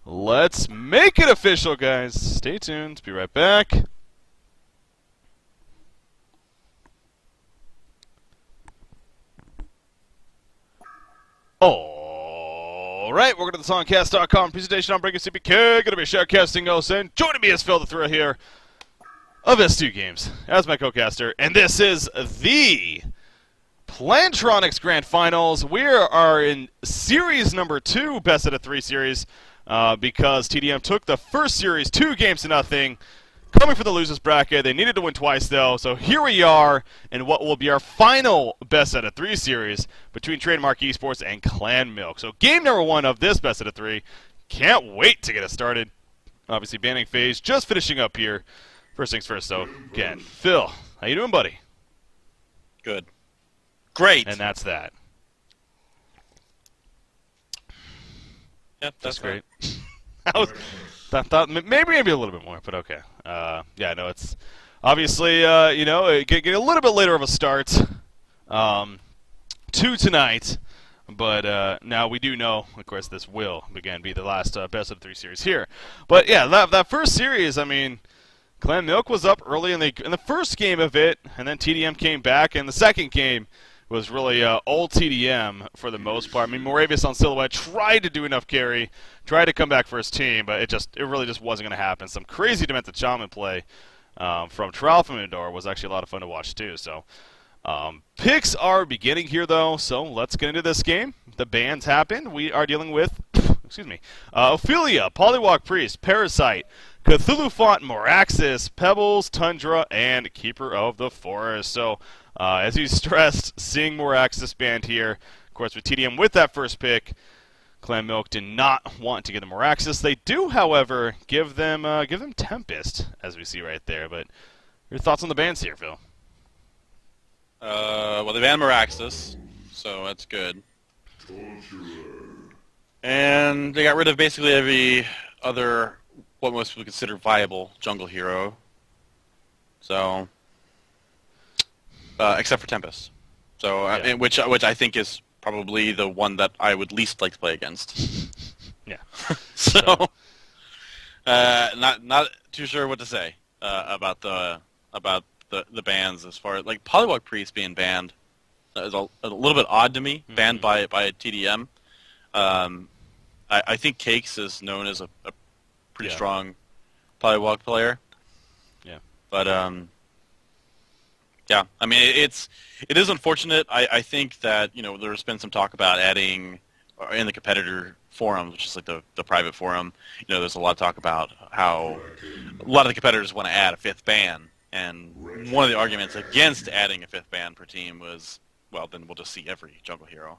Let's make it official, guys. Stay tuned. Be right back. All right, we're going to the honcast.com presentation on Breaking CPK. Going to be shoutcasting Osen. Joining me is Phil the Thrill here of S2 Games as my co-caster. And this is the Plantronics Grand Finals. We are in series number 2, best out of 3 series, because tdM took the first series 2-0, coming from the losers bracket. They needed to win twice, though, so here we are in what will be our final best out of 3 series between Trademark Esports and Clan Milk. So game number 1 of this best out of 3. Can't wait to get us started. Obviously, banning phase just finishing up here. First things first, though. Again, Phil, how you doing, buddy? Good. Great. And that's that. Yep, that's great. I thought maybe a little bit more, but okay. Yeah, no, it's obviously you know, getting a little bit later of a start to tonight, but now we do know, of course, this will again be the last best of 3 series here. But yeah, that first series, I mean, Clan Milk was up early in the first game of it, and then tdM came back, and the second game was really all tdM for the most part. I mean, Moravius on Silhouette tried to do enough carry, tried to come back for his team, but it really just wasn't going to happen. Some crazy Demented Shaman play from Tralfamidor was actually a lot of fun to watch too. So picks are beginning here though, so let's get into this game. The bans happen. We are dealing with, excuse me, Ophelia, Polywalk Priest, Parasite, Cthulhu Font, Moraxis, Pebbles, Tundra, and Keeper of the Forest. So as you stressed, seeing Moraxis banned here. Of course, with tdM with that first pick, Clan Milk did not want to give them Moraxis. They do, however, give them Tempest, as we see right there. But your thoughts on the bans here, Phil? Well, they banned Moraxis, so that's good. And they got rid of basically every other, what most people consider viable jungle hero. So, except for Tempest. So, yeah. which I think is probably the one that I would least like to play against. Yeah. So, not too sure what to say about the bans as far as like Polywalk Priest being banned is a little bit odd to me. Banned by tdM. I think Cakes is known as a pretty strong Polywalk player. Yeah. But yeah, I mean it is unfortunate. I think that, you know, there's been some talk about adding in the competitor forums, which is like the private forum. You know, there's a lot of talk about how a lot of the competitors want to add a 5th ban, and one of the arguments against adding a 5th ban per team was, well, then we'll just see every jungle hero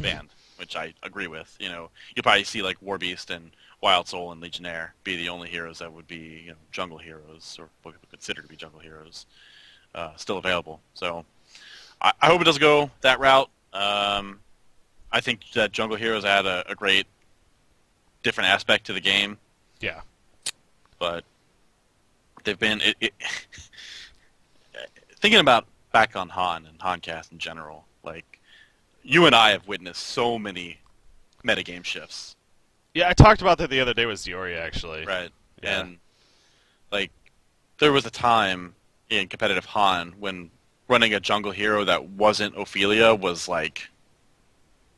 banned, which I agree with. You know, you'll probably see like Warbeast and Wild Soul and Legionnaire be the only heroes that would be, you know, jungle heroes, or what people consider to be jungle heroes, still available. So I hope it doesn't go that route. I think that jungle heroes add a great different aspect to the game. Yeah. But they've been thinking about back on Han and Honcast in general. Like, you and I have witnessed so many metagame shifts. Yeah, I talked about that the other day with Ziori, actually. Right. Yeah. And like, there was a time in competitive Han when running a jungle hero that wasn't Ophelia was like,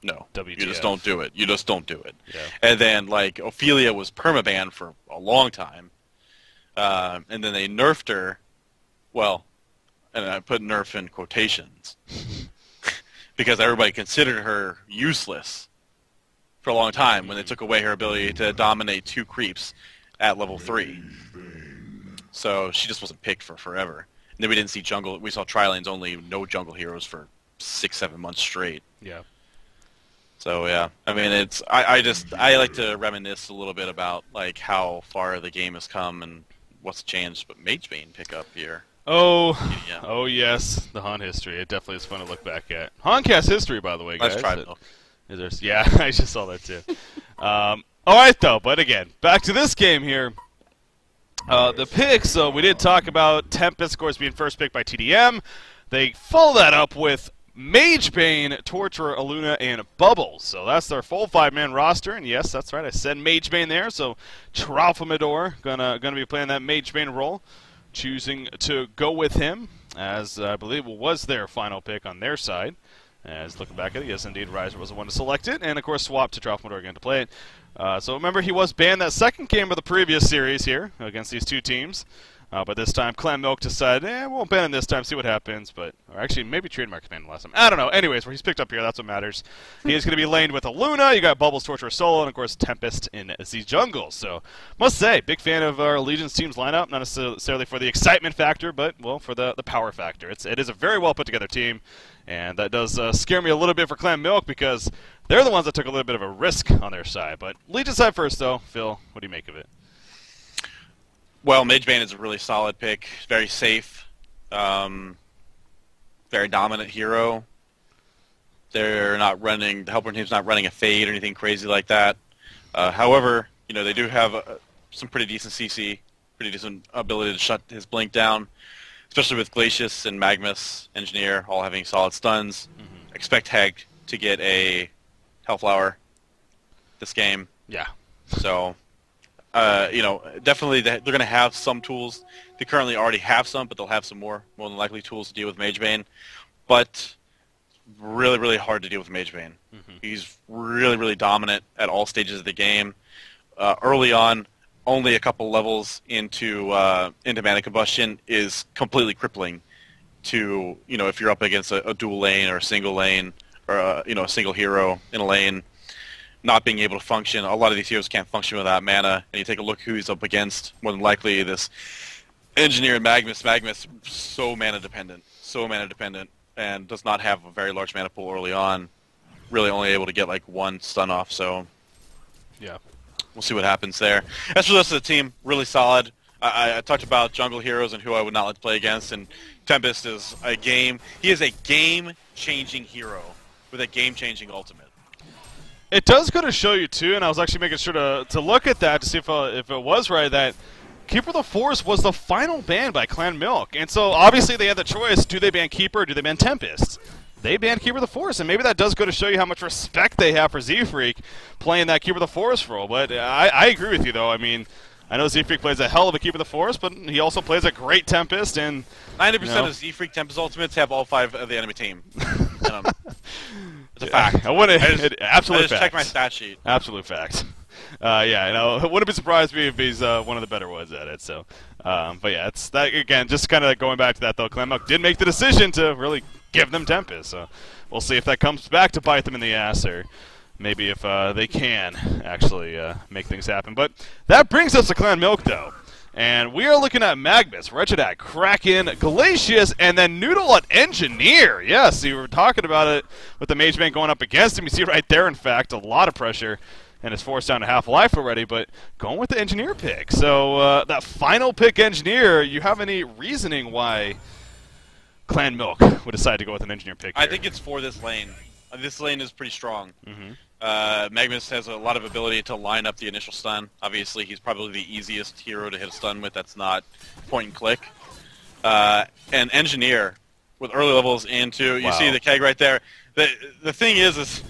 no, WTF. you just don't do it. You just don't do it. Yeah. And then like Ophelia was permabanned for a long time, and then they nerfed her. Well, and I put nerf in quotations because everybody considered her useless for a long time when they took away her ability to dominate 2 creeps at level 3. So she just wasn't picked for forever. And then we didn't see jungle. We saw Tri-Lanes only, no jungle heroes for 6-7 months straight. Yeah. So yeah, I mean, it's I like to reminisce a little bit about like how far the game has come and what's changed. But Magebane pickup here. Oh, Yeah. Oh yes, the Han history. It definitely is fun to look back at. Honcast history, by the way, guys. Let's try it. Is there, yeah, I just saw that too. All right, though. But again, back to this game here. The picks. So we did talk about Tempest, of course, being first picked by tdM. They follow that up with Mage Bane, Torturer, Aluna, and Bubbles. So that's their full 5-man roster. And yes, that's right, I said Mage Bane there. So Tralfamador gonna be playing that Mage Bane role, choosing to go with him, as I believe was their final pick on their side. As looking back at it, yes, indeed, Riser was the one to select it, and of course swap to Tralfamador again to play it. So remember, he was banned that second game of the previous series here against these two teams. But this time, Clan Milk decided, we won't ban him this time, see what happens. Or actually, maybe trademark banned him last time. I don't know. Anyways, where he's picked up here, that's what matters. He is going to be laned with Aluna. You got Bubbles, Torture, Solo, and of course Tempest in the jungle. So, must say, big fan of our Allegiance team's lineup. Not necessarily for the excitement factor, but well, for the power factor. It is a very well put together team, and that does scare me a little bit for Clan Milk because they're the ones that took a little bit of a risk on their side. But Legion side first, though. Phil, what do you make of it? Well, Mage Bane is a really solid pick. Very safe. Very dominant hero. They're not running, the Helper team's not running a fade or anything crazy like that. However, they do have some pretty decent CC, pretty decent ability to shut his blink down, especially with Glacius and Magmus, Engineer, all having solid stuns. Mm-hmm. Expect Heg to get a Hellflower this game. Yeah. So... definitely they're going to have some tools. They currently already have some, but they'll have some more than likely tools to deal with Mage Bane. But really, really hard to deal with Mage Bane. Mm-hmm. He's really, really dominant at all stages of the game. Early on, only a couple levels into Mana Combustion is completely crippling to, if you're up against a dual lane or a single lane or, a single hero in a lane. Not being able to function. A lot of these heroes can't function without mana. And you take a look who he's up against, more than likely this Engineer and Magmus. Magmus, so mana dependent, and does not have a very large mana pool early on. Really only able to get like one stun off, so yeah. We'll see what happens there. As for the rest of the team, really solid. I talked about jungle heroes and who I would not like to play against, and Tempest is he is a game-changing hero with a game-changing ultimate. It does go to show you, too, and I was actually making sure to look at that to see if it was right, that Keeper of the Forest was the final ban by Clan Milk. And so, obviously, they had the choice, do they ban Keeper or do they ban Tempest? They banned Keeper of the Forest, and maybe that does go to show you how much respect they have for Z-Freak playing that Keeper of the Forest role. But I agree with you, though. I mean, I know Z-Freak plays a hell of a Keeper of the Forest, but he also plays a great Tempest. And 90% of Z-Freak Tempest ultimates have all 5 of the enemy team. It's a fact. Absolute fact. fact. Check my stat sheet. Absolute fact. I wouldn't be surprised if he's one of the better ones at it. So, but yeah, it's that again. Just kind of going back to that though. Clan Milk did make the decision to really give them Tempest. So we'll see if that comes back to bite them in the ass, or maybe if they can actually make things happen. But that brings us to Clan Milk though. And we are looking at Magmus, Regidak, Kraken, Glacius, and then Noodle at Engineer. Yes, you were talking about it with the Mage Bane going up against him. You see it right there, in fact, a lot of pressure, and it's forced down to half life already, but going with the Engineer pick. So that final pick, Engineer, you have any reasoning why Clan Milk would decide to go with an Engineer pick here? I think it's for this lane. This lane is pretty strong. Mm-hmm. Magmus has a lot of ability to line up the initial stun. Obviously, he's probably the easiest hero to hit a stun with that's not point and click. And Engineer, with early levels into, you see the keg right there. The thing is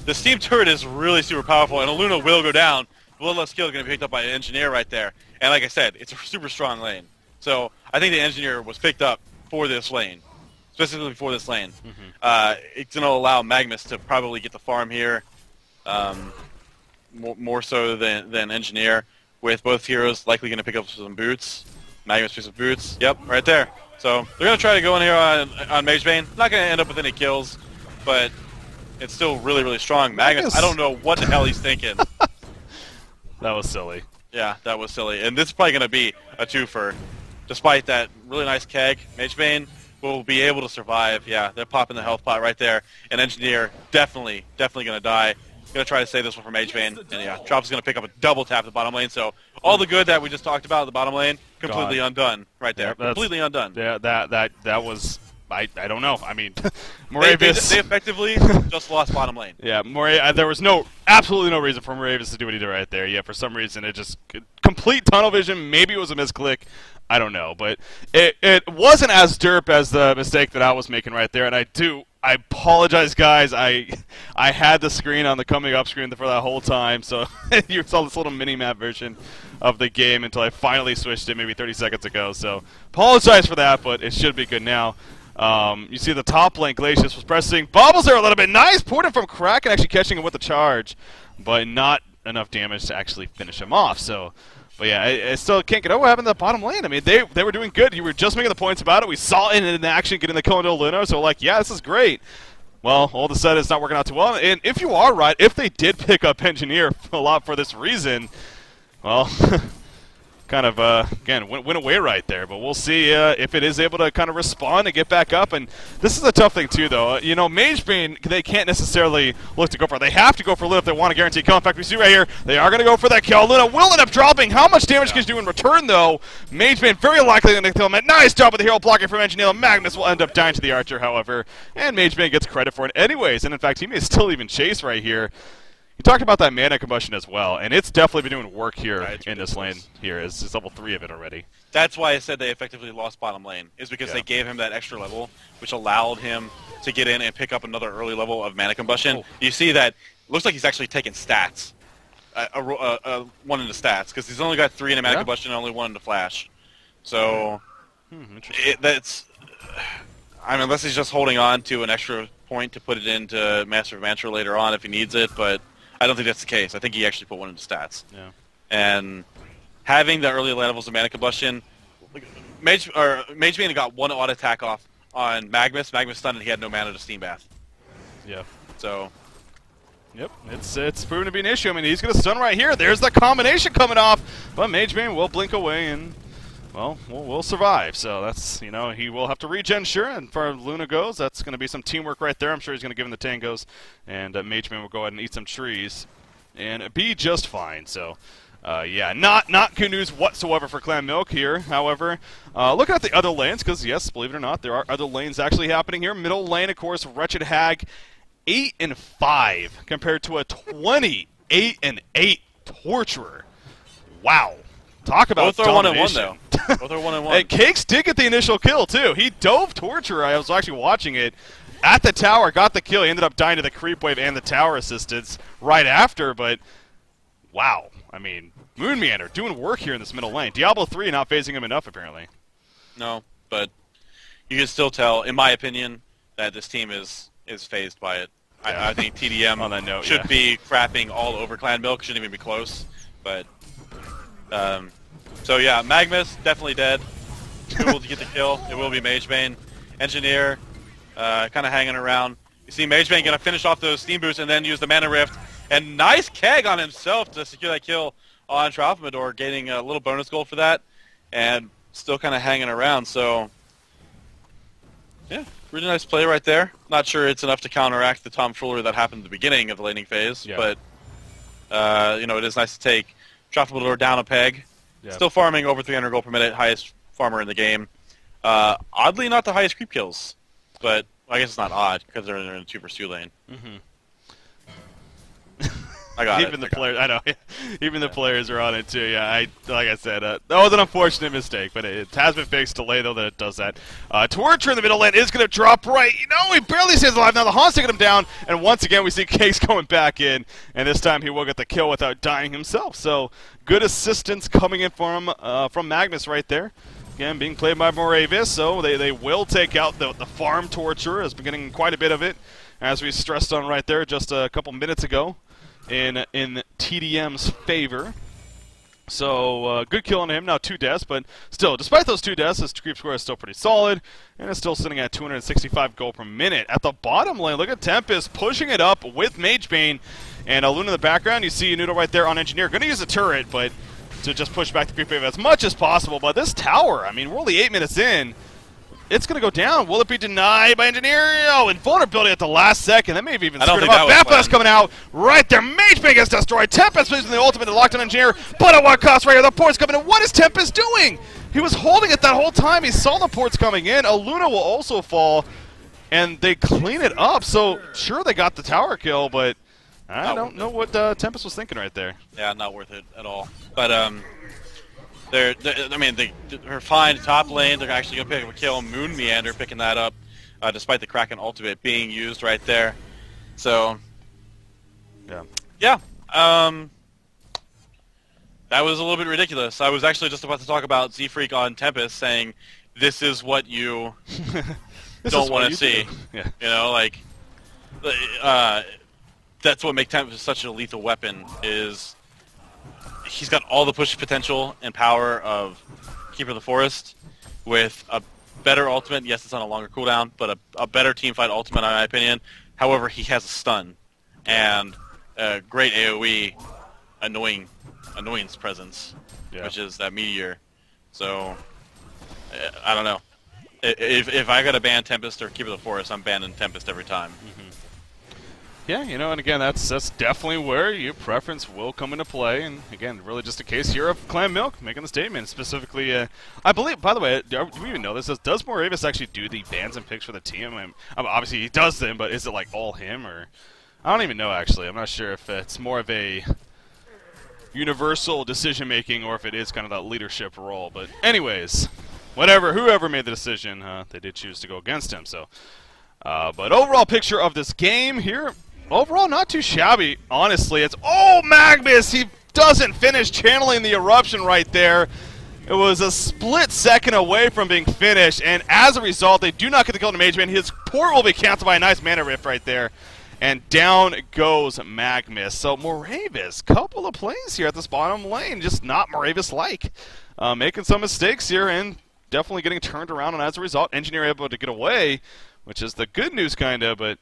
the Steam turret is really super powerful, and Aluna will go down. Bloodlust Skill is going to be picked up by an Engineer right there. And like I said, it's a super strong lane. So I think the Engineer was picked up for this lane, specifically for this lane. Mm-hmm. It's going to allow Magmus to probably get the farm here. More so than Engineer, with both heroes likely going to pick up some boots. Magmus picks up boots. Yep, right there. So they're going to try to go in here on Mage Bane. Not going to end up with any kills, but it's still really, really strong. Magmus, I don't know what the hell he's thinking. That was silly. Yeah, that was silly. And this is probably going to be a twofer. Despite that really nice keg, Mage Bane will be able to survive. Yeah, they're popping the health pot right there. And Engineer definitely going to die. Going to try to save this one from Mage Bane. And yeah, Trop's going to pick up a double tap at the bottom lane. So all the good that we just talked about at the bottom lane, completely undone right there. Yeah, completely undone. Yeah, that was... I don't know. I mean, Moravis... They effectively just lost bottom lane. Yeah, there was absolutely no reason for Moravis to do what he did right there. Yeah, for some reason it just... Complete tunnel vision. Maybe it was a misclick. I don't know. But it wasn't as derp as the mistake that I was making right there. And I I apologize, guys. I had the screen on the coming up screen for that whole time, so you saw this little mini-map version of the game until I finally switched it maybe 30 seconds ago. So apologize for that, but it should be good now. You see the top lane, Glacius was pressing bubbles there a little bit. Nice ported from Kraken, actually catching him with the charge, but not enough damage to actually finish him off. So, but yeah, I still can't get over what happened to the bottom lane. I mean, they were doing good. You were just making the points about it. We saw it in action getting the kill into Luna, so like, yeah, this is great. Well, all of a sudden it's not working out too well. And if you are right, if they did pick up Engineer a lot for this reason, well, kind of, again, went away right there. But we'll see if it is able to kind of respond and get back up. And this is a tough thing, too, though. You know, Magebane, they can't necessarily look to go for it. They have to go for Luna if they want to guarantee a kill. In fact, we see right here, they are going to go for that kill. Luna will end up dropping. How much damage can she do in return, though? Magebane very likely going to kill him. Nice job with the hero blocking from Engineer. Magnus will end up dying to the Archer, however. And Magebane gets credit for it anyways. And, in fact, he may still even chase right here. You talked about that mana combustion as well, and it's definitely been doing work here in this lane here. It's level 3 of it already. That's why I said they effectively lost bottom lane, is because they gave him that extra level, which allowed him to get in and pick up another early level of mana combustion. You see that looks like he's actually taken stats, one into stats, because he's only got 3 into mana combustion and only 1 into flash. So that's, I mean, unless he's just holding on to an extra point to put it into Master of Mantra later on if he needs it, but I don't think that's the case. I think he actually put 1 into stats. Yeah. And having the early levels of mana combustion, Magebane got 1 auto attack off on Magnus. Magnus stunned and he had no mana to Steam Bath. Yeah. So. Yep, it's proven to be an issue. I mean, he's going to stun right here. There's the combination coming off, but Magebane will blink away and, well, we'll survive. So that's, you know, he will have to regen, sure, and far as Luna goes, that's going to be some teamwork right there. I'm sure he's going to give him the tangos, and Magebane will go ahead and eat some trees and be just fine. So, yeah, not good news whatsoever for Clan Milk here. However, looking at the other lanes, because, yes, believe it or not, there are other lanes actually happening here. Middle lane, of course, Wretched Hag, 8-5 compared to a 28-8 Torturer. Wow. Talk about both are 1-1 though. Both are 1-1. And Cakes did get the initial kill too. He dove Torturer. I was actually watching it at the tower, got the kill. He ended up dying to the creep wave and the tower assistance right after. But wow, I mean, Moon Meander doing work here in this middle lane. Diablo 3 not phasing him enough apparently. No, but you can still tell, in my opinion, that this team is phased by it. Yeah. I think tdM on that note, should be crapping all over Clan Milk. Shouldn't even be close. But so yeah, Magnus definitely dead. Who will get the kill? It will be Magebane. Engineer kind of hanging around. You see Magebane gonna finish off those steam boosts and then use the mana rift. And nice keg on himself to secure that kill on Tralfamador, getting a little bonus gold for that, and still kind of hanging around. So yeah, really nice play right there. Not sure it's enough to counteract the tomfoolery that happened at the beginning of the laning phase, but you know, it is nice to take Tralfamador down a peg. Still farming over 300 gold per minute, highest farmer in the game. Oddly, not the highest creep kills, but I guess it's not odd because they're in a 2 vs 2 lane. I got even the players, I know. Even the players are on it too. Yeah, like I said, that was an unfortunate mistake, but it has been fixed. Delay though that it does that. Torture in the middle lane is going to drop right. You know, he barely stays alive now. The Haun's taking him down, and once again we see Case going back in, and this time he will get the kill without dying himself. So good assistance coming in for him from Magnus right there. Again, being played by Moravis, so they will take out the farm Torture. Has been getting quite a bit of it, as we stressed on right there just a couple minutes ago. In tdM's favor. So, good kill on him. Now 2 deaths, but still, despite those 2 deaths, his creep score is still pretty solid, and it's still sitting at 265 gold per minute. At the bottom lane, look at Tempest pushing it up with Magebane, and Luna in the background. You see Noodle right there on Engineer. Going to use a turret, but to just push back the creep wave as much as possible. But this tower, I mean, we're only 8 minutes in. It's going to go down. Will it be denied by Engineer? Oh, invulnerability at the last second. That may have even screwed him up. Backblast coming out right there. Magebane gets destroyed. Tempest using the ultimate to lock down Engineer. But at what cost right here? The port's coming in. What is Tempest doing? He was holding it that whole time. He saw the ports coming in. Luna will also fall. And they clean it up. So, sure, they got the tower kill, but I don't know what Tempest was thinking right there. Yeah, not worth it at all. But, they're fine top lane. They're actually going to pick up a kill. Moon Meander picking that up. despite the Kraken ultimate being used right there. So, yeah. That was a little bit ridiculous. I was actually just about to talk about Z-Freak on Tempest, saying, this is what you don't want to see. Yeah. You know, like, that's what makes Tempest such a lethal weapon, is he's got all the push potential and power of Keeper of the Forest with a better ultimate. Yes, it's on a longer cooldown, but a better teamfight ultimate, in my opinion. However, he has a stun and a great AoE annoyance presence, which is that meteor. So, I don't know. If I gotta ban Tempest or Keeper of the Forest, I'm banning Tempest every time. Yeah, you know, and again, that's definitely where your preference will come into play. And again, really just a case here of Clan Milk making the statement. Specifically, I believe, by the way, do we even know this? Does Moravis actually do the bans and picks for the team? Obviously, he does them, but is it like all him? Or I don't even know, actually. I'm not sure if it's more of a universal decision-making or if it is kind of that leadership role. But anyways, whoever made the decision, they did choose to go against him. So, but overall picture of this game here, overall not too shabby, honestly. It's, oh, Magnus, he doesn't finish channeling the eruption right there. It was a split second away from being finished, and as a result, they do not get the kill to Mageman. His port will be canceled by a nice mana rift right there. And down goes Magnus. So Moravis, couple of plays here at this bottom lane, just not Moravis-like. Making some mistakes here and definitely getting turned around, and as a result, Engineer able to get away, which is the good news, kind of. But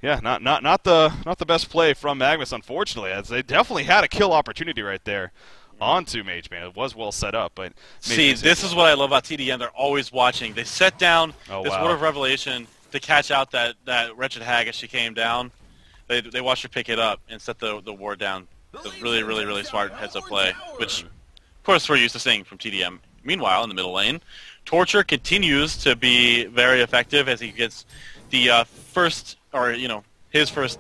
yeah, not the best play from Magnus, unfortunately, as they definitely had a kill opportunity right there onto Mageman. It was well set up, but see, this is what I love about tdM. They're always watching. They set down this Word of Revelation to catch out that wretched hag as she came down. They watched her pick it up and set the ward down. It was really, really, really smart heads-up play, which, of course, we're used to seeing from tdM. Meanwhile, in the middle lane, Torture continues to be very effective as he gets the his first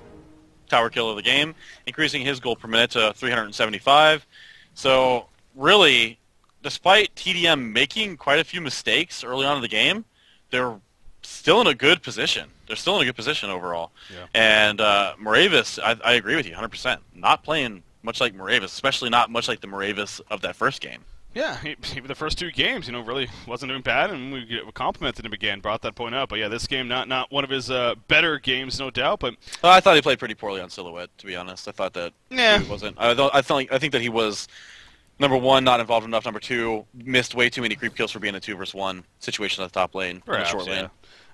tower kill of the game, increasing his gold per minute to 375. So, really, despite tdM making quite a few mistakes early on in the game, they're still in a good position. They're still in a good position overall. Yeah. And Moravis, I agree with you 100%. Not playing much like Moravis, especially not much like the Moravis of that first game. Yeah, even the first two games, really wasn't doing bad, and we complimented him again, brought that point up. But yeah, this game, not one of his better games, no doubt. But I thought he played pretty poorly on Silhouette, to be honest. I thought that he wasn't. I think that he was, number one, not involved enough. Number two, missed way too many creep kills for being a 2-versus-1 situation at the top lane, perhaps, in the short lane.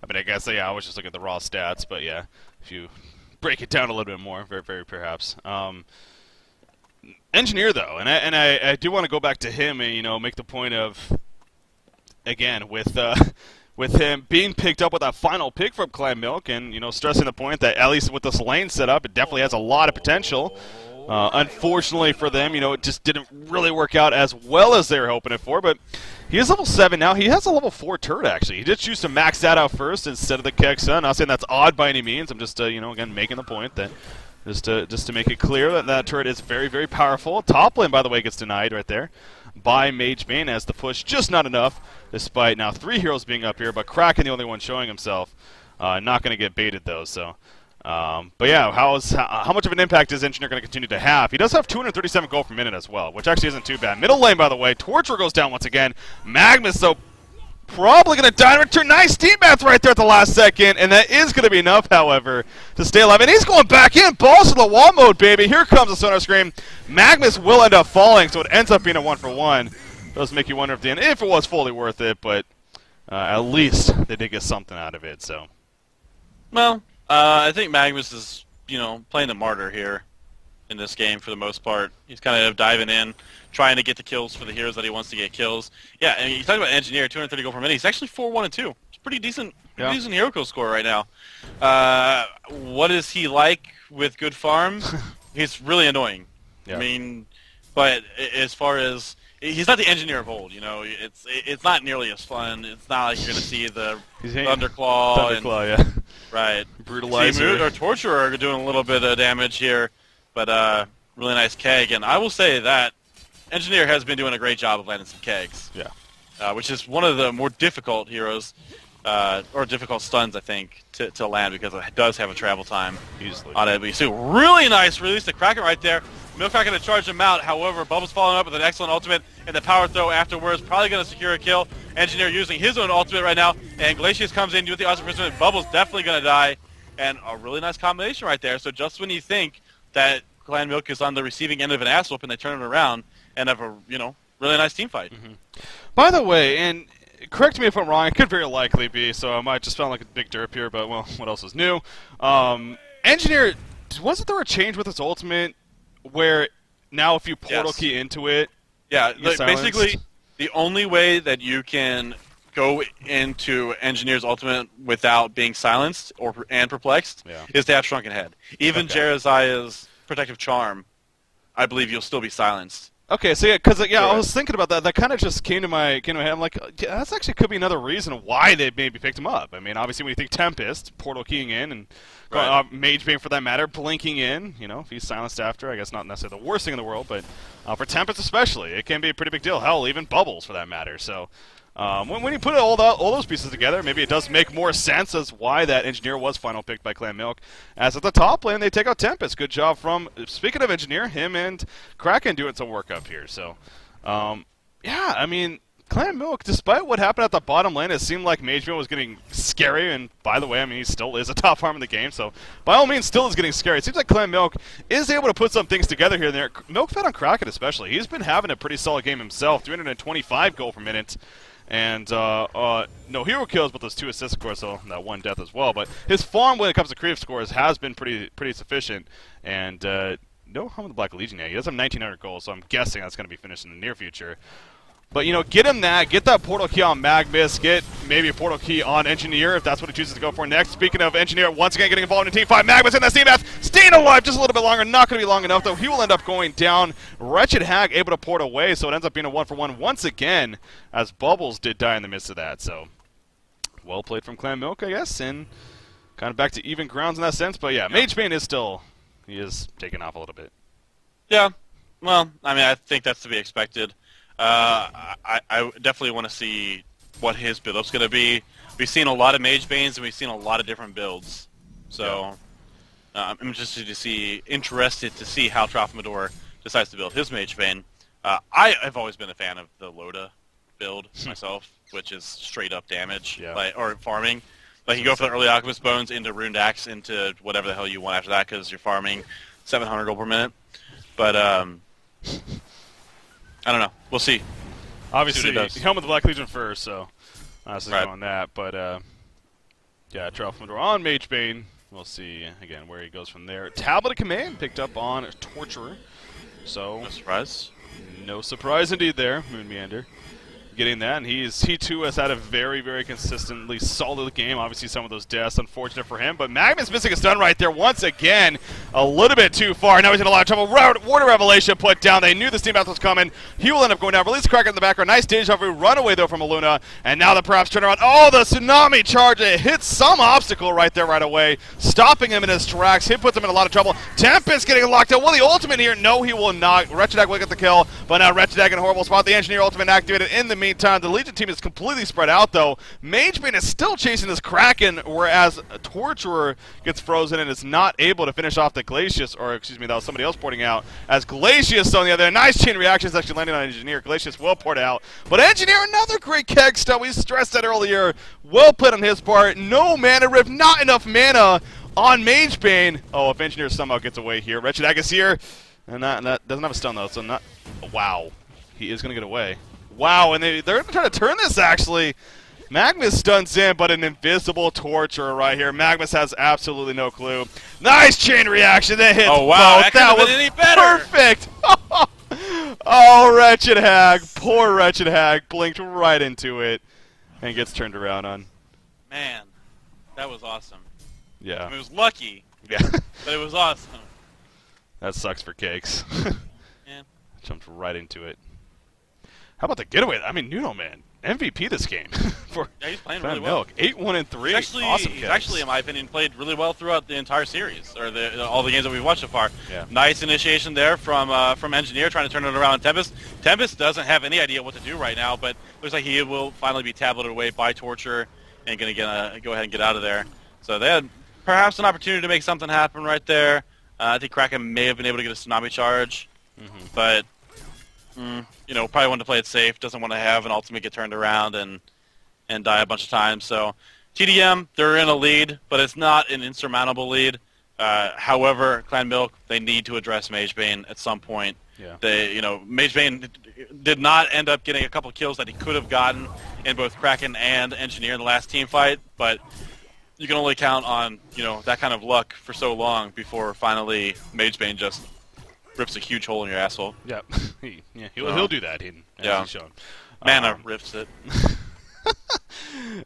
I guess, I was just looking at the raw stats, but yeah, if you break it down a little bit more, very, very perhaps. Engineer, though, and I do want to go back to him and, make the point of, again, with him being picked up with that final pick from Clan Milk and, stressing the point that at least with this lane set up, it definitely has a lot of potential. Unfortunately for them, it just didn't really work out as well as they were hoping it for, but he is level 7 now. He has a level 4 turret, actually. He did choose to max that out first instead of the Keksa. Not saying that's odd by any means. I'm just, again, making the point that just to make it clear that turret is very, very powerful. Top lane, by the way, gets denied right there by Mageman as the push just not enough, despite now 3 heroes being up here, but Kraken the only one showing himself. Not going to get baited, though, so... but yeah, how much of an impact is Engineer going to continue to have? He does have 237 gold per minute as well, which actually isn't too bad. Middle lane, by the way, Torture goes down once again. Magnus, though, probably going to die and return. Nice team bath right there at the last second, and that is going to be enough, however, to stay alive. And he's going back in. Balls to the wall mode, baby. Here comes the Sonar Scream. Magnus will end up falling, so it ends up being a 1-for-1. Does make you wonder if it was fully worth it, but at least they did get something out of it. So, well, I think Magnus is, playing the martyr here in this game for the most part. He's kind of diving in, trying to get the kills for the heroes that he wants to get kills. Yeah, and you talk about Engineer, 230 gold per minute. He's actually 4-1-2. It's a pretty decent hero kill score right now. What is he like with good farm? He's really annoying. Yeah. But as far as... He's not the Engineer of old, It's not nearly as fun. It's not like you're going to see the Thunderclaw. Yeah. Right. Brutalizer. Or Torturer are doing a little bit of damage here, but really nice keg. And I will say that Engineer has been doing a great job of landing some kegs. Yeah. Which is one of the more difficult heroes or difficult stuns, I think, to land because it does have a travel time Easily. on it. But you see, really nice release to Kraken right there. Milk not going to charge him out. However, Bubbles following up with an excellent ultimate and the power throw afterwards. Probably going to secure a kill. Engineer using his own ultimate right now. And Glacius comes in with the awesome imprisonment. Bubbles definitely going to die. And a really nice combination right there. So just when you think that Clan Milk is on the receiving end of an ass whoop and they turn it around and have a, really nice team fight. By the way, and correct me if I'm wrong, it could very likely be, so I might just sound like a big derp here, but, well, what else is new? Engineer, wasn't there a change with his ultimate where now if you portal key into it, yeah, you're silenced? basically the only way that you can go into Engineer's ultimate without being silenced and perplexed is to have Shrunken Head. Even Jeraziah's Protective Charm, I believe you'll still be silenced. Okay, so because I was thinking about that. That kind of just came to my head. I'm like, yeah, that's actually could be another reason why they maybe picked him up. I mean, obviously when you think Tempest, portal keying in, and Mage Bane for that matter, blinking in. If he's silenced after, I guess not necessarily the worst thing in the world, but for Tempest especially, it can be a pretty big deal. Hell, even Bubbles for that matter. So. When you put all those pieces together, maybe it does make more sense as why that Engineer was final picked by Clan Milk. As at the top lane, they take out Tempest. Good job from, speaking of Engineer, him and Kraken doing some work up here. So, yeah, I mean, Clan Milk, despite what happened at the bottom lane, it seemed like Mage Bane was getting scary. And by the way, I mean, he still is a top farm in the game. So, by all means, still is getting scary. It seems like Clan Milk is able to put some things together here and there. Milk fed on Kraken especially. He's been having a pretty solid game himself, 325 goal per minute. And no hero kills, but those 2 assists, of course, so that 1 death as well. But his farm when it comes to creative scores has been pretty sufficient. And no harm with the Black Legion yet. He does have 1,900 goals, so I'm guessing that's going to be finished in the near future. But, get him that. Get that portal key on Magnus. Get maybe a portal key on Engineer if that's what he chooses to go for next. Speaking of Engineer, once again getting involved in Team 5. Magnus in that CMF. Staying alive just a little bit longer. Not going to be long enough, though. He will end up going down. Wretched Hag able to port away, so it ends up being a 1-for-1 once again, as Bubbles did die in the midst of that. So, well played from Clan Milk, I guess, and kind of back to even grounds in that sense. But, yeah, Mage Bane is still, he is taking off a little bit. Yeah. Well, I mean, I think that's to be expected. I definitely want to see what his build-up's going to be. We've seen a lot of Mage Banes, and we've seen a lot of different builds. So I'm interested to see how Trophimodor decides to build his Mage Bane. I have always been a fan of the Loda build myself, which is straight-up damage or farming. Like you go for the early Alchemist Bones into Runed Axe into whatever the hell you want after that because you're farming 700 gold per minute. But I don't know. We'll see. Obviously, Helm of the Black Legion first, so honestly on that. But yeah, Trophimodor on Mage Bane. We'll see again where he goes from there. Tablet of Command picked up on Torturer. So no surprise. No surprise indeed there, Moon Meander. Getting that, and he too has had a very consistently solid game. Obviously, some of those deaths, unfortunate for him, but Magnus missing a stun right there once again, a little bit too far. Now he's in a lot of trouble. Water Revelation put down. They knew the steam bath was coming. He will end up going down. Release Kraken in the background. Nice deja vu runaway though from Aluna, and now the perhaps turn around. Oh, the tsunami charge! It hits some obstacle right there right away, stopping him in his tracks. He puts him in a lot of trouble. Tempest getting locked out. Will the ultimate here? No, he will not. Wretched Egg will get the kill, but now Wretched Egg in a horrible spot. The Engineer ultimate activated in the meantime. The Legion team is completely spread out, though. Mage Bane is still chasing this Kraken, whereas Torturer gets frozen and is not able to finish off the Glacius, or excuse me, that was somebody else porting out. As Glacius on the other, nice chain reactions actually landing on Engineer. Glacius will port out, but Engineer, another great keg stun. We stressed that earlier. Well played on his part. No mana rift, not enough mana on Mage Bane. Oh, if Engineer somehow gets away here. Wretched Egg is here, and that doesn't have a stun though, so not. Wow, he is going to get away. Wow, and they're going to try to turn this, actually. Magnus stuns in, but an invisible Torturer right here. Magnus has absolutely no clue. Nice chain reaction. That hits oh, wow. both. That was any better. Perfect. Oh, Wretched Hag. Poor Wretched Hag. Blinked right into it and gets turned around on. Man, that was awesome. Yeah. I mean, it was lucky, yeah, but it was awesome. That sucks for Cakes. Yeah. Jumped right into it. How about the getaway? I mean, Nuno, man, MVP this game for yeah, he's playing really well. Milk. 8-1-3. Actually, He's actually, in my opinion, played really well throughout the entire series, or all the games that we've watched so far. Yeah. Nice initiation there from Engineer, trying to turn it around on Tempest. Tempest doesn't have any idea what to do right now, but looks like he will finally be tableted away by Torture, and going to go ahead and get out of there. So they had perhaps an opportunity to make something happen right there. I think Kraken may have been able to get a Tsunami charge, but probably wanted to play it safe. Doesn't want to have an ultimate get turned around and die a bunch of times. So tdM, they're in a lead, but it's not an insurmountable lead. However, Clan Milk, they need to address Magebane at some point. Yeah. Magebane did not end up getting a couple kills that he could have gotten in both Kraken and Engineer in the last team fight, but you can only count on that kind of luck for so long before finally Magebane just rips a huge hole in your asshole. Yeah, he'll do that. He's shown. Mana rips it.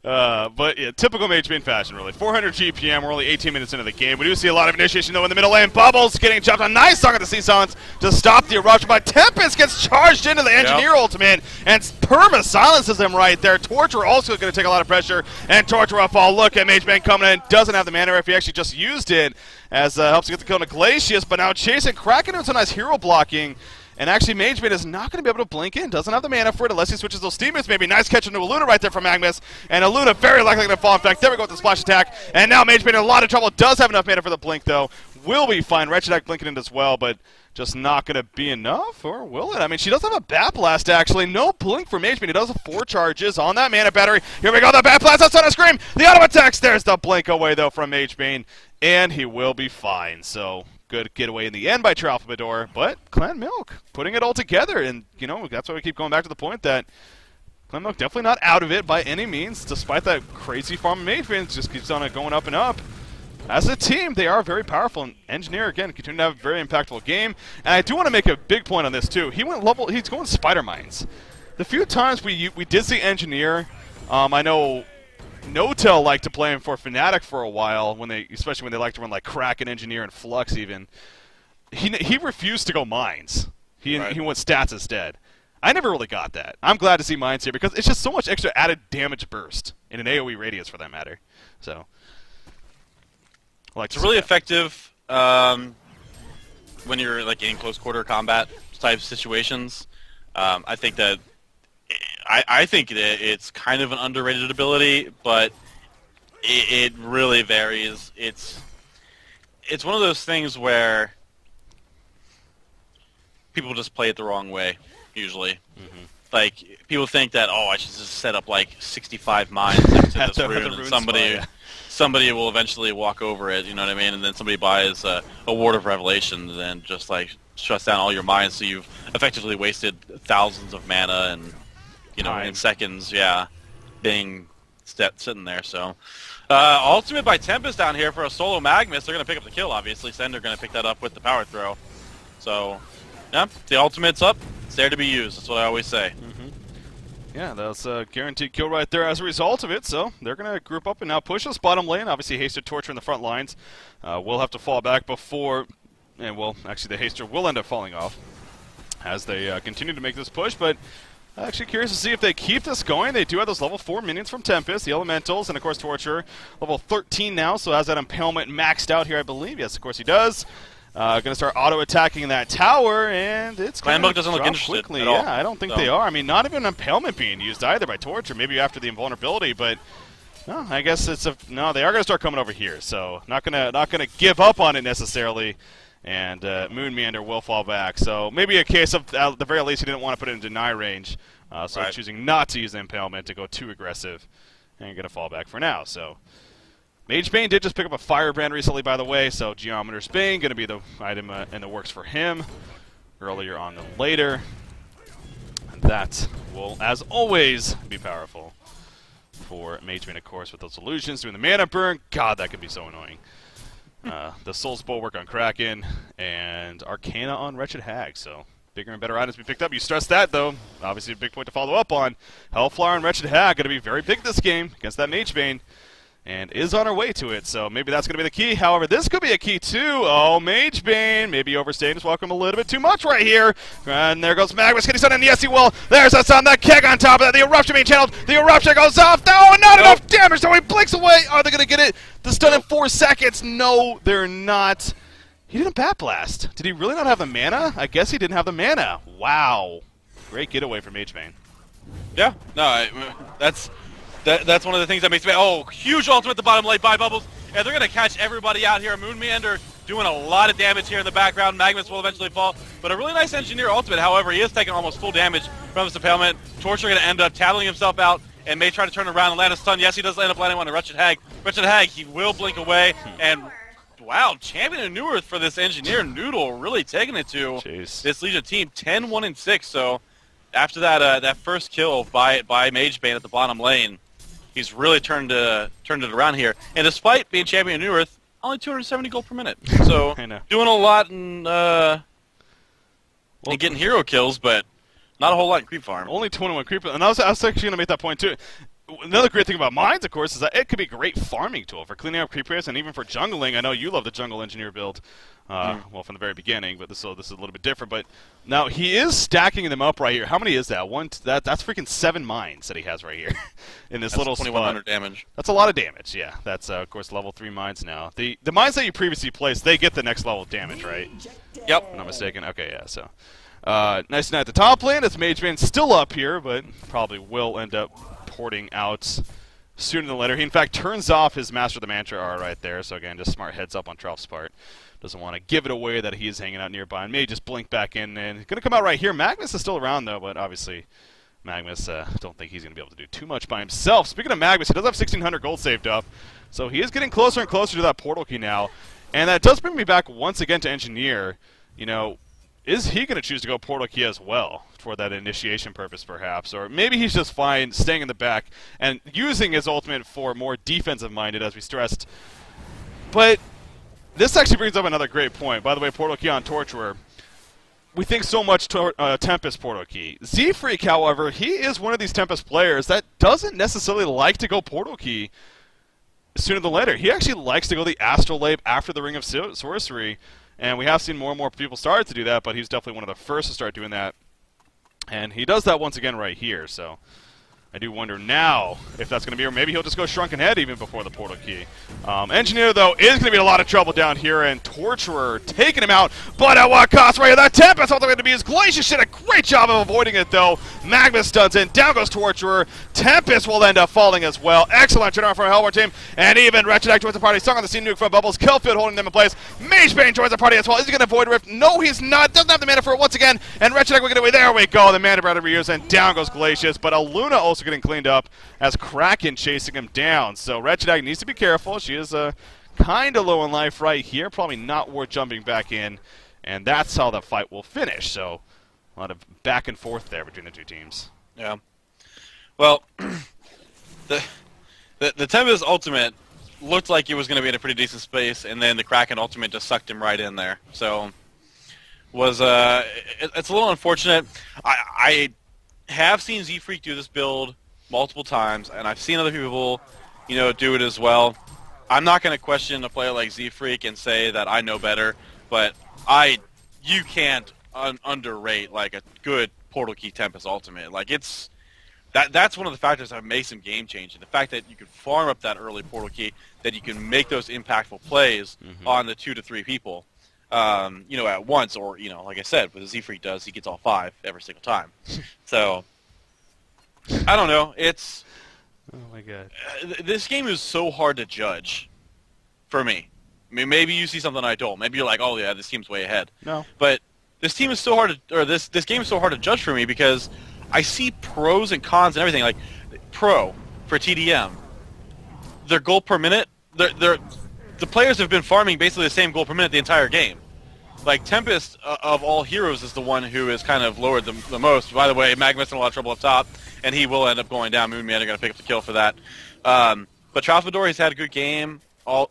But yeah, typical Magebane fashion, really. 400 GPM, we're only 18 minutes into the game. We do see a lot of initiation, though, in the middle lane. Bubbles getting jumped on. Nice song of the Sea Silence to stop the eruption, but Tempest gets charged into the Engineer ultimate, and Perma silences him right there. Torture also going to take a lot of pressure, and Torture up all. Look at Magebane coming in. Doesn't have the mana if he actually just used it, as helps to get the kill on Glacius, but now chasing Kraken doing some nice hero blocking. And actually, Magebane is not going to be able to blink in. Doesn't have the mana for it unless he switches those teammates. Maybe nice catch into Aluna right there from Magnus. And Aluna very likely going to fall. In fact, there we go with the splash attack. And now Magebane in a lot of trouble. Does have enough mana for the blink, though. Will be fine. Wretched Act blinking in as well, but just not going to be enough, or will it? I mean, she does have a Bat Blast, actually. No blink for Magebane. It does have 4 charges on that mana battery. Here we go. The Bat Blast outside of Scream. The auto attacks. There's the blink away, though, from Magebane. And he will be fine. So good getaway in the end by Tralfamador, but Clan Milk putting it all together, and that's why we keep going back to the point that Clan Milk definitely not out of it by any means, despite that crazy farm of Magebane. Just keeps on it going up and up. As a team, they are very powerful, and Engineer, again, continue to have a very impactful game. And I do want to make a big point on this, too. He's going Spider Mines. The few times we did see Engineer, I know No-Tail liked to play him for Fnatic for a while, especially when they like to run like Kraken, Engineer, and Flux even. He refused to go Mines. He went Stats instead. I never really got that. I'm glad to see Mines here because it's just so much extra added damage burst in an AoE radius for that matter. So, it's really effective when you're like in close quarter combat type situations. I think that. I think that it's kind of an underrated ability, but it really varies. It's one of those things where people just play it the wrong way, usually. Like, people think that, I should just set up like 65 mines next to this rune, and somebody will eventually walk over it, you know what I mean? And then somebody buys a Ward of Revelation and then just like shuts down all your mines, so you've effectively wasted thousands of mana and in seconds, being sitting there. So, ultimate by Tempest down here for a solo Magnus. They're going to pick up the kill, obviously. Sender going to pick that up with the power throw. So, yeah, the ultimate's up. It's there to be used. That's what I always say. Yeah, that's a guaranteed kill right there as a result of it. So, they're going to group up and now push this bottom lane. Obviously, Hasted Torture in the front lines. We'll have to fall back before... And, well, actually, the Haster will end up falling off as they continue to make this push, but... Actually curious to see if they keep this going. They do have those level 4 minions from Tempest, the Elementals, and of course Torture. Level 13 now, so has that Impalement maxed out here, I believe. Yes, of course he does. Going to start auto-attacking that tower, and it's going to doesn't look interested quickly. at all. Yeah, I don't think they are. I mean, not even Impalement being used either by Torture, maybe after the invulnerability, but... No, I guess it's a... No, they are going to start coming over here, so not gonna give up on it necessarily. And Moon Meander will fall back. So maybe a case of, at the very least, he didn't want to put it in deny range. So choosing not to use the Impalement to go too aggressive. And you're going to fall back for now. So Magebane did just pick up a Firebrand recently, by the way. So Geometer's Bane going to be the item in the works for him earlier on than later. And that will, as always, be powerful for Magebane, of course, with those illusions. Doing the mana burn. God, that could be so annoying. The Soul's Bulwark on Kraken, and Arcana on Wretched Hag, so bigger and better items to be picked up. You stress that, though. Obviously a big point to follow up on. Hellflower and Wretched Hag going to be very big this game against that Magebane, and is on our way to it, so maybe that's going to be the key. However, this could be a key, too. Oh, Magebane, maybe overstaying his welcome a little bit too much right here. And there goes Magnus getting stunned, and yes, he will. There's a stun, that keg on top of that. The Eruption being channeled. The Eruption goes off. No, not enough damage, so he blinks away. Are they going to get it? The stun in 4 seconds. No, they're not. He didn't Bat Blast. Did he really not have the mana? I guess he didn't have the mana. Wow. Great getaway from Magebane. Yeah, no, that's That's one of the things that makes me... Oh, huge ultimate at the bottom late by Bubbles. And they're going to catch everybody out here. Moon Meander doing a lot of damage here in the background. Magnus will eventually fall. But a really nice Engineer ultimate. However, he is taking almost full damage from his impalement. Torture going to end up tattling himself out and may try to turn around and land a stun. Yes, he does end up landing on a Wretched Hag. Wretched Hag, he will blink away. And, wow, Champion of New Earth for this Engineer Noodle really taking it to this Legion team. 10-1-6. So after that first kill by Magebane at the bottom lane, he's really turned it around here. And despite being Champion of New Earth, only 270 gold per minute. So doing a lot in getting hero kills, but not a whole lot in creep farm. Only 21 creep, and I was actually going to make that point too. Another great thing about mines, of course, is that it could be a great farming tool for cleaning up creep rates and even for jungling. I know you love the jungle engineer build, well, from the very beginning, but this is a little bit different. But now he is stacking them up right here. How many is that? That's freaking 7 mines that he has right here in this little 2,100 spot. damage. That's a lot of damage. Yeah, that's of course level 3 mines now. The mines that you previously placed, they get the next level of damage, right? Yep. If I'm not mistaken. Okay, yeah. So nice night at the top lane. It's Magebane's still up here, but probably will end up porting out sooner than later. He, in fact, turns off his Master of the Mantra R right there. So, again, just smart heads up on Trought's part. Doesn't want to give it away that he's hanging out nearby. And may just blink back in. And going to come out right here. Magnus is still around, though, but obviously Magnus, don't think he's going to be able to do too much by himself. Speaking of Magnus, he does have 1,600 gold saved up. So he is getting closer and closer to that portal key now. And that does bring me back once again to Engineer. You know, is he going to choose to go portal key as well for that initiation purpose, perhaps? Or maybe he's just fine staying in the back and using his ultimate for more defensive-minded, as we stressed. But this actually brings up another great point. By the way, portal key on Torturer. We think so much Tempest portal key. Z-Freak, however, he is one of these Tempest players that doesn't necessarily like to go portal key sooner than later. He actually likes to go the Astrolabe after the Ring of Sorcery. And we have seen more and more people start to do that, but he's definitely one of the first to start doing that. And he does that once again right here, so I do wonder now if that's going to be, or maybe he'll just go Shrunken Head even before the portal key. Engineer, though, is going to be in a lot of trouble down here, and Torturer taking him out, but at what cost right here? That Tempest ultimately to be his Glacius did a great job of avoiding it, though. Magnus stuns in, down goes Torturer. Tempest will end up falling as well. Excellent turnaround from Hellborn team, and even Wretched Egg joins the party. Stung on the scene nuke from Bubbles. Killfield holding them in place. Magebane joins the party as well. Is he going to avoid Rift? No, he's not. Doesn't have the mana for it once again, and Wretched Egg will get away. There we go. The mana bread reuse, and down goes Glacius, but Aluna also getting cleaned up as Kraken chasing him down. So Wretched Egg needs to be careful. She is kind of low on life right here. Probably not worth jumping back in. And that's how the fight will finish. So a lot of back and forth there between the two teams. Yeah. Well, the Tempest ultimate looked like it was going to be in a pretty decent space, and then the Kraken ultimate just sucked him right in there. So it's a little unfortunate. I have seen Z-Freak do this build multiple times, and I've seen other people, do it as well. I'm not going to question a player like Z-Freak and say that I know better, but you can't underrate like a good Portal Key Tempest ultimate. Like that's one of the factors that makes him game changing. The fact that you can farm up that early Portal Key, that you can make those impactful plays on the 2 to 3 people, at once, or like I said, what Z-Freak does, he gets all 5 every single time. So I don't know. It's oh my god. This game is so hard to judge for me. I mean, maybe you see something I don't. Maybe you're like, oh yeah, this team's way ahead. No. But this team is so hard to, or this game is so hard to judge for me because I see pros and cons and everything. Like pro for tdM, their gold per minute. The players have been farming basically the same gold per minute the entire game. Like Tempest of all heroes is the one who is kind of lowered the most. By the way, Magnus in a lot of trouble up top, and he will end up going down. Moonman are going to pick up the kill for that. But Tralfador has had a good game all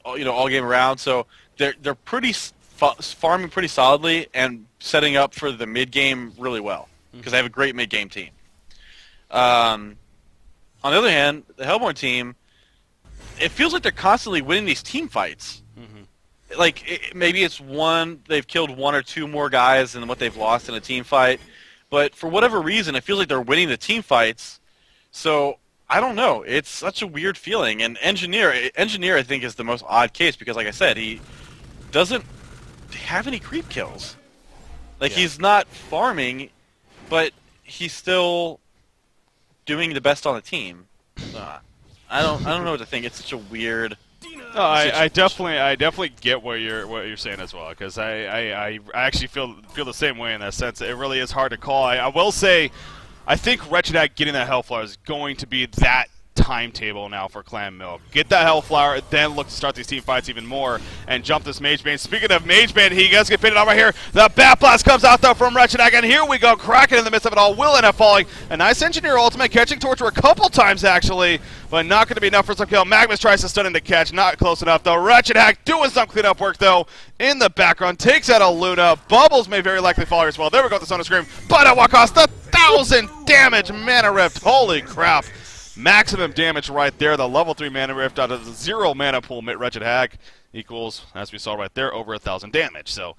game around, so they're pretty farming pretty solidly and setting up for the mid game really well because they have a great mid game team. On the other hand, the Hellborn team, it feels like they're constantly winning these team fights. Like maybe it's they've killed 1 or 2 more guys than what they've lost in a team fight, but for whatever reason, it feels like they're winning the team fights. So I don't know. It's such a weird feeling. And Engineer, I think, is the most odd case because, like I said, he doesn't have any creep kills. Like he's not farming, but he's still doing the best on the team. I don't know what to think. It's such a weird. No, I definitely get what you're saying as well, because I actually feel the same way in that sense. It really is hard to call. I will say, I think Wretched Hack getting that Hellflower is going to be that timetable now for Clan Milk. Get that Hellflower, then look to start these team fights even more and jump this Mage Bane. Speaking of Mage Bane, he does get pitted on right here. The Bat Blast comes out though from Wretched Hack, and here we go. Kraken in the midst of it all will end up falling. A nice Engineer ultimate, catching Torture a couple times actually, but not going to be enough for some kill. Magnus tries to stun in the catch, not close enough though. Wretched Hack doing some cleanup work though in the background, takes out a Luna. Bubbles may very likely fall here as well. There we go with the Sonar Scream, but at what cost? 1,000 damage Mana Rift. Holy crap. Maximum damage right there. The level 3 Mana Rift out of the 0 mana pool Wretched Hack equals, as we saw right there, over 1,000 damage. So,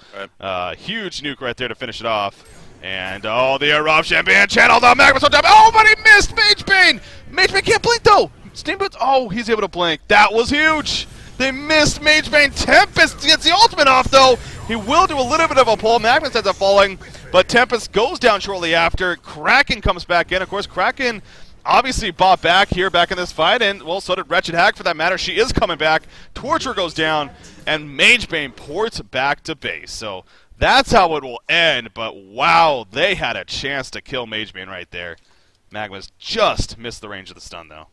huge nuke right there to finish it off. And, oh, the Eruption being channeled on Magnus on top. Oh, but he missed Mage Bane! Mage Bane can't blink, though! Steam Boots, oh, he's able to blink. That was huge! They missed Mage Bane. Tempest gets the ultimate off, though. He will do a little bit of a pull. Magnus ends up falling, but Tempest goes down shortly after. Kraken comes back in. Of course, Kraken obviously bought back here, back in this fight, and, well, so did Wretched Hack for that matter. She is coming back. Torture goes down, and Mage Bane ports back to base. So that's how it will end, but wow, they had a chance to kill Mage Bane right there. Magnus just missed the range of the stun, though.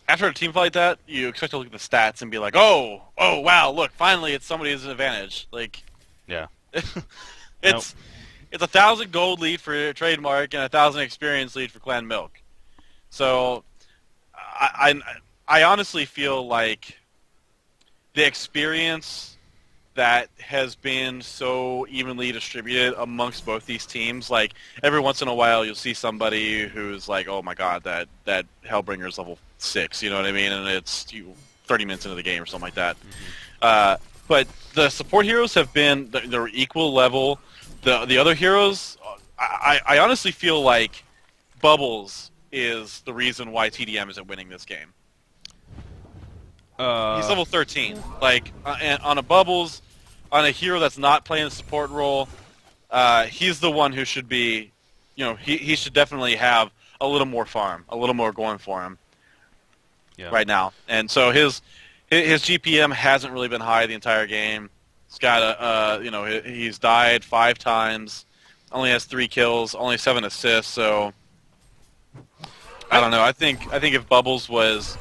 After a team fight like that, you expect to look at the stats and be like, oh, wow, look, finally it's somebody's advantage. Like, yeah. It's 1,000 gold lead for Trademark and 1,000 experience lead for Clan Milk. So, I honestly feel like the experience that has been so evenly distributed amongst both these teams, like every once in a while you'll see somebody who's like, oh my god, that Hellbringer's level 6, you know what I mean? And it's 30 minutes into the game or something like that. Mm-hmm. But the support heroes have been, they're equal level. The other heroes, I honestly feel like Bubbles is the reason why tdM isn't winning this game. He's level 13. Like, and on a Bubbles, on a hero that's not playing a support role, he's the one who should be, you know, he should definitely have a little more farm, a little more going for him right now. And so his GPM hasn't really been high the entire game. He's got he's died 5 times, only has 3 kills, only 7 assists, so I don't know. I think if Bubbles was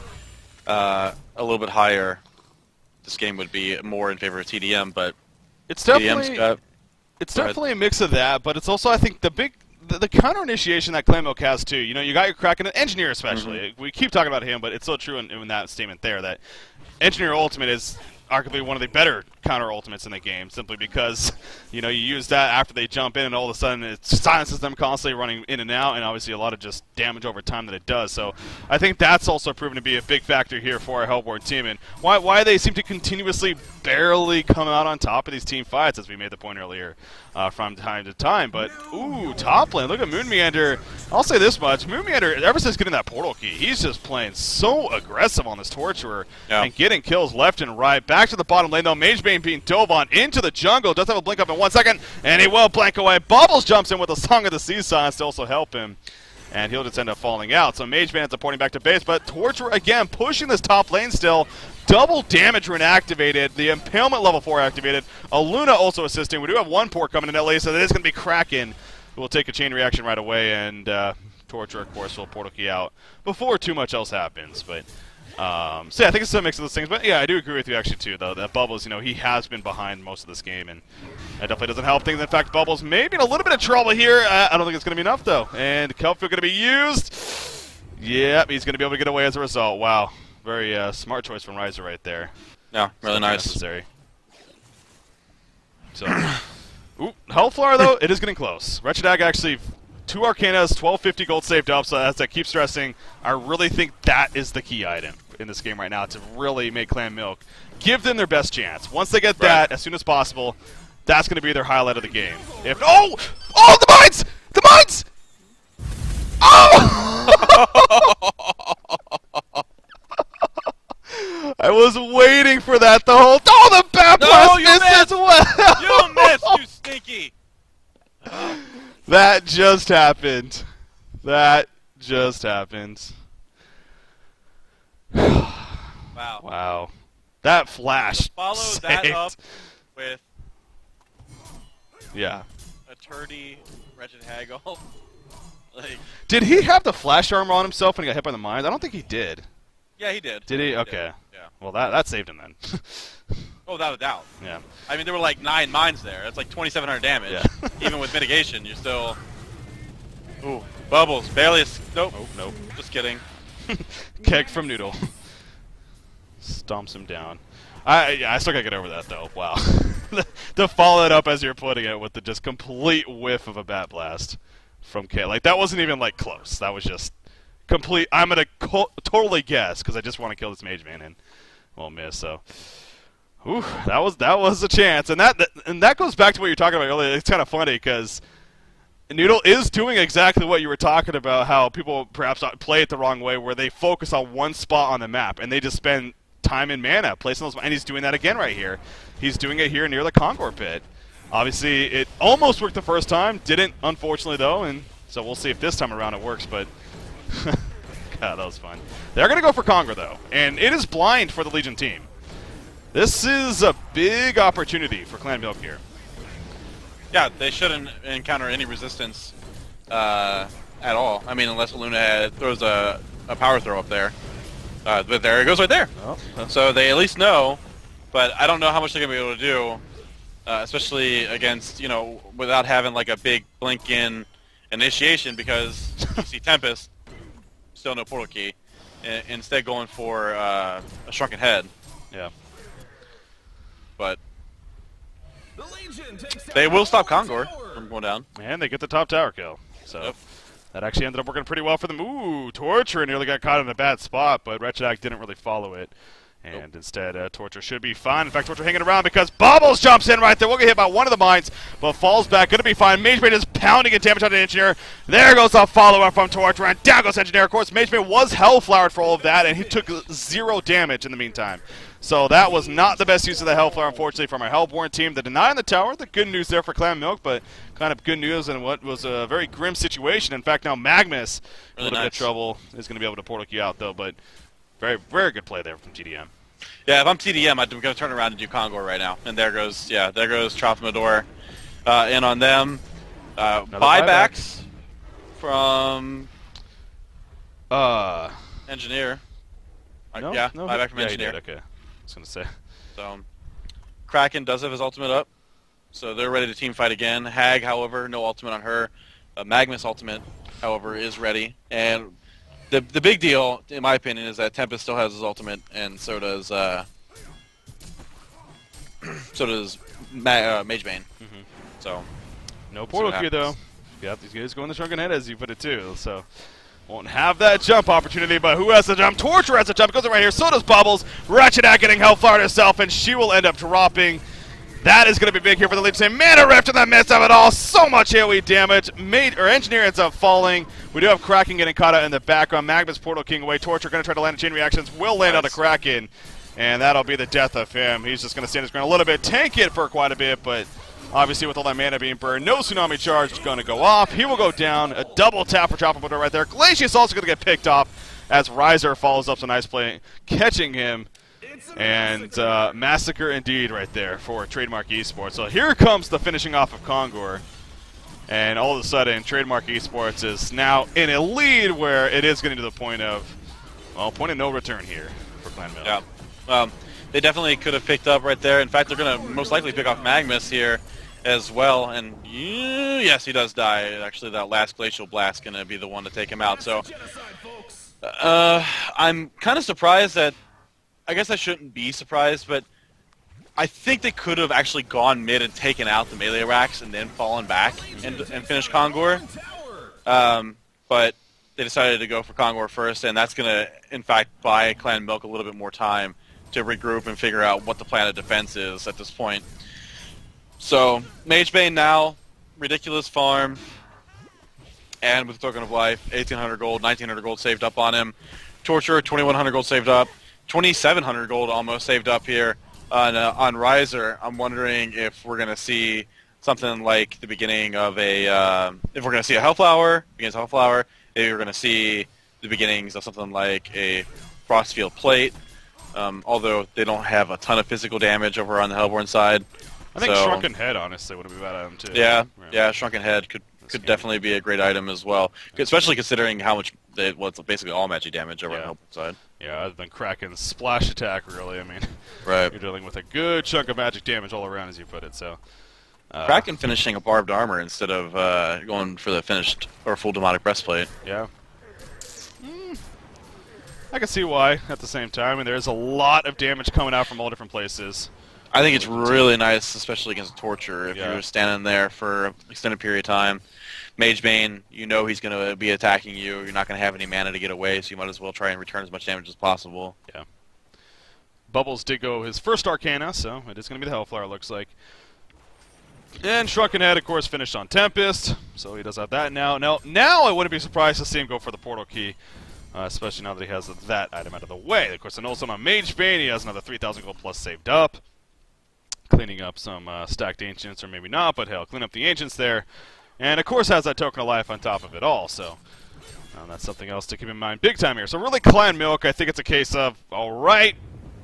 a little bit higher, this game would be more in favor of tdM. But it's definitely a mix of that. But it's also, I think, the counter initiation that Clan Milk has too. You know, you got your Kraken, Engineer especially. Mm-hmm. We keep talking about him, but it's so true in that statement there that Engineer Ultimate is arguably one of the better counter ultimates in the game, simply because, you know, you use that after they jump in and all of a sudden it silences them constantly running in and out, and obviously a lot of just damage over time that it does. So I think that's also proven to be a big factor here for our Hellborn team, and why they seem to continuously barely come out on top of these team fights, as we made the point earlier, from time to time. But ooh, top lane, look at Moon Meander. I'll say this much: Moon Meander, ever since getting that portal key, he's just playing so aggressive on this Torturer and getting kills left and right. Back to the bottom lane though, Mage Bane being dove on into the jungle. Does have a blink up in 1 second, and he will blank away. Bubbles jumps in with a Song of the Sea Silence to also help him, and he'll just end up falling out. So Mage Bane ends up porting back to base, but Torturer again pushing this top lane still. Double damage rune activated, the Impalement level 4 activated, a Luna also assisting. We do have 1 port coming in LA, so that is going to be Kraken, who will take a chain reaction right away, and Torturer, of course, will portal key out before too much else happens. But so yeah, I think it's a mix of those things. But yeah, I do agree with you actually too, though, that Bubbles, you know, he has been behind most of this game, and that definitely doesn't help things. In fact, Bubbles may be in a little bit of trouble here. I don't think it's going to be enough, though. And Kelpfield going to be used. Yep, he's going to be able to get away as a result. Wow. Very smart choice from Riser right there. Yeah, really nice. Necessary. So, ooh, Hellflower though, it is getting close. Wretched Hack actually 2 Arcanas, 1250 gold saved up. So as I keep stressing, I really think that is the key item in this game right now to really make Clan Milk give them their best chance. Once they get that, as soon as possible, that's going to be their highlight of the game. If the mines, the mines. Oh! I was waiting for that the whole. Oh, the Bat Blast missed as well. You missed, you stinky. That just happened. That just happened. Wow. Wow. That flash. Follow that up with yeah. a turdy Wretched Haggle. Like, did he have the flash armor on himself when he got hit by the mines? I don't think he did. yeah, he did. Did he? Okay. Yeah. Well, that saved him then. Oh, without a doubt. Yeah. I mean, there were like 9 mines there. That's like 2,700 damage. Yeah. Even with mitigation, you're still... Ooh, Bubbles. Barely... Nope. Oh, nope. Just kidding. Keg from Noodle. Stomps him down. I still gotta get over that, though. Wow. To follow it up as you're putting it with the just complete whiff of a Bat Blast from K. Like, that wasn't even, like, close. That was just complete... I'm gonna totally guess, because I just want to kill this Mage Man and won't miss, so... Ooh, that was a chance, and that goes back to what you were talking about earlier. It's kind of funny, because Noodle is doing exactly what you were talking about, how people perhaps play it the wrong way, where they focus on one spot on the map, and they just spend time and mana placing those, and he's doing that again right here. He's doing it here near the Kongor pit. Obviously, it almost worked the first time, didn't, unfortunately, though, and so we'll see if this time around it works, but God, that was fun. They're going to go for Kongor, though, and it is blind for the Legion team. This is a big opportunity for Clan Milk here. Yeah, they shouldn't encounter any resistance at all. I mean, unless Luna throws a power throw up there. But there it goes right there. Oh. So they at least know, but I don't know how much they're going to be able to do, especially against, you know, without having like a big blink-in initiation, because you see Tempest, still no portal key, instead going for a Shrunken Head. Yeah. But they will stop Kongor from going down. And they get the top tower kill. So Yep. that actually ended up working pretty well for them. Ooh, Torture nearly got caught in a bad spot, but Wretched Act didn't really follow it. And instead, Torture should be fine. In fact, Torture hanging around because Bubbles jumps in right there. We'll get hit by one of the mines, but falls back. Going to be fine. Mage Blade is pounding and damage on the Engineer. There goes the follow-up from Torture, and down goes Engineer. Of course, Mage Blade was Hellflowered for all of that, and he took 0 damage in the meantime. So that was not the best use of the Hellflower, unfortunately, from our Hellborn team. The deny on the tower, the good news there for Clan Milk, but kind of good news in what was a very grim situation. In fact, now Magnus, Really a little bit of nice. trouble, is going to be able to portal key out, though, but very, very good play there from tdM. Yeah, if I'm TDM, I'm going to turn around and do Kongor right now. And there goes Trothmador in on them. Buybacks from Engineer. No? Yeah, No, buyback from yeah, Engineer. He did, okay. I was going to say. So Kraken does have his ultimate up, so they're ready to team fight again. Hag, however, no ultimate on her. Magnus ultimate, however, is ready. And the big deal, in my opinion, is that Tempest still has his ultimate, and so does Magebane. So No portal key, though. Yeah, these guys go in the Shrunken Head, as you put it, too. So won't have that jump opportunity, but who has the jump? Torture has the jump. Goes right here. So does Bubbles. Wretched Act getting Hellflowered herself, and she will end up dropping. That is going to be big here for the Legion. Mana Rift in the midst of it all. So much AoE damage. Engineer ends up falling. We do have Kraken getting caught out in the background. Magnus Portal King away. Torture going to try to land a chain reactions. Will land on the Kraken. And that'll be the death of him. He's just going to stand his ground a little bit. Tank it for quite a bit, but obviously with all that mana being burned, no Tsunami Charge is going to go off. He will go down. A double tap for Tropical right there. Glacius also going to get picked off as Riser follows up some nice play, catching him. And massacre indeed right there for Trademark Esports. So here comes the finishing off of Kongor. And all of a sudden, Trademark Esports is now in a lead where it is getting to the point of, well, point of no return here for Clan Milk. yeah, they definitely could have picked up right there. In fact, they're going to most likely pick off Magnus here as well. And yes, he does die. Actually, that last Glacial Blast going to be the one to take him out. So I'm kind of surprised that, I guess I shouldn't be surprised, but I think they could have actually gone mid and taken out the melee racks and then fallen back and finished Kongor. But they decided to go for Kongor first, and that's going to, in fact, buy Clan Milk a little bit more time to regroup and figure out what the plan of defense is at this point. So, Magebane now, ridiculous farm, and with Token of Life, 1,800 gold, 1,900 gold saved up on him. Torture, 2,100 gold saved up. 2,700 gold almost saved up here on Riser. I'm wondering if we're going to see something like the beginning of a, if we're going to see a Hellflower, begins Hellflower, maybe we're going to see the beginnings of something like a Frostfield Plate, although they don't have a ton of physical damage over on the Hellborn side. I think So, Shrunken Head, honestly, would be a bad item, too. yeah, Shrunken Head could definitely be a great item as well, especially considering how much it's basically all magic damage over on the Hellborn side. Yeah, other than Kraken's splash attack, really. I mean, Right. you're dealing with a good chunk of magic damage all around, as you put it, so... Kraken finishing a barbed armor instead of going for the finished or full demonic breastplate. Yeah. I can see why, at the same time, and there's a lot of damage coming out from all different places. I think it's really nice, especially against Torture, if Yeah. you're standing there for an extended period of time. Magebane, you know he's going to be attacking you. You're not going to have any mana to get away, so you might as well try and return as much damage as possible. Yeah. Bubbles did go his first Arcana, so it is going to be the Hellflower, looks like. And Shrunken Head, of course, finished on Tempest, so he does have that now. Now I wouldn't be surprised to see him go for the Portal Key, especially now that he has that item out of the way. Of course, and also on Magebane, he has another 3,000 gold plus saved up. Cleaning up some stacked Ancients, or maybe not, but hell, clean up the Ancients there. And, of course, has that Token of Life on top of it all, so that's something else to keep in mind big time here. So really, Clan Milk, I think it's a case of, all right,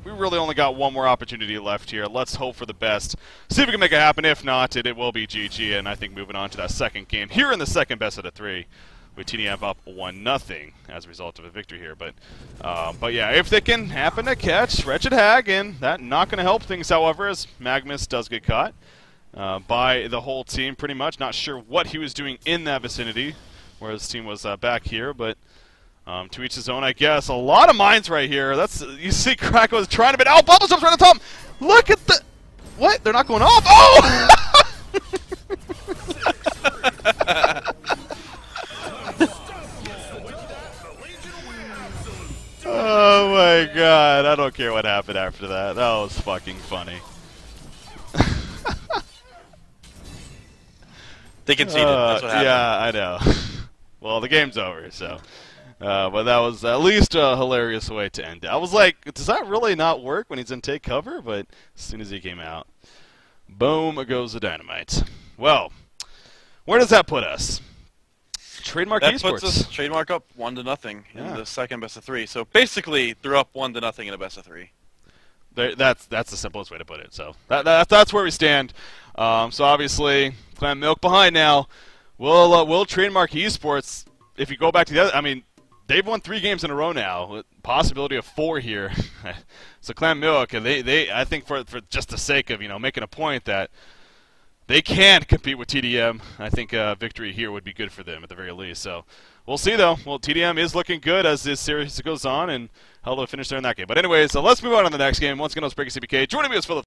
we really only got one more opportunity left here. Let's hope for the best. See if we can make it happen. If not, it will be GG. And I think moving on to that second game here in the second best of the three, with tdM up 1-0 as a result of a victory here. But yeah, if they can happen to catch Wretched Hag, and that not going to help things, however, as Magnus does get caught by the whole team pretty much. Not sure what he was doing in that vicinity, where his team was back here, but... to each his own, I guess. A lot of mines right here. You see Krakow is trying to... Oh, Bubbles jumps right on top! Look at the... What? They're not going off? Oh! Oh my god. I don't care what happened after that. That was fucking funny. They conceded. That's what happened. Yeah, I know. Well, the game's over, so... but that was at least a hilarious way to end it. I was like, does that really not work when he's in take cover? But as soon as he came out, boom goes the dynamite. Well, where does that put us? Trademark That Esports. puts us trademark up 1-0 in Yeah. the second best of three. So basically, they're up 1-0 in a best of three. That's the simplest way to put it. So that's where we stand. So obviously, Clan Milk behind now. Will Trademark Esports, if you go back to the other, I mean, they've won 3 games in a row now, with possibility of 4 here. So Clan Milk, they I think for just the sake of making a point that they can compete with tdM, I think victory here would be good for them at the very least. So we'll see though. Well, tdM is looking good as this series goes on, and hell, they'll finish there in that game. But anyways, so let's move on to the next game. Once again, I was Breaking CBK. Joining me is Philip.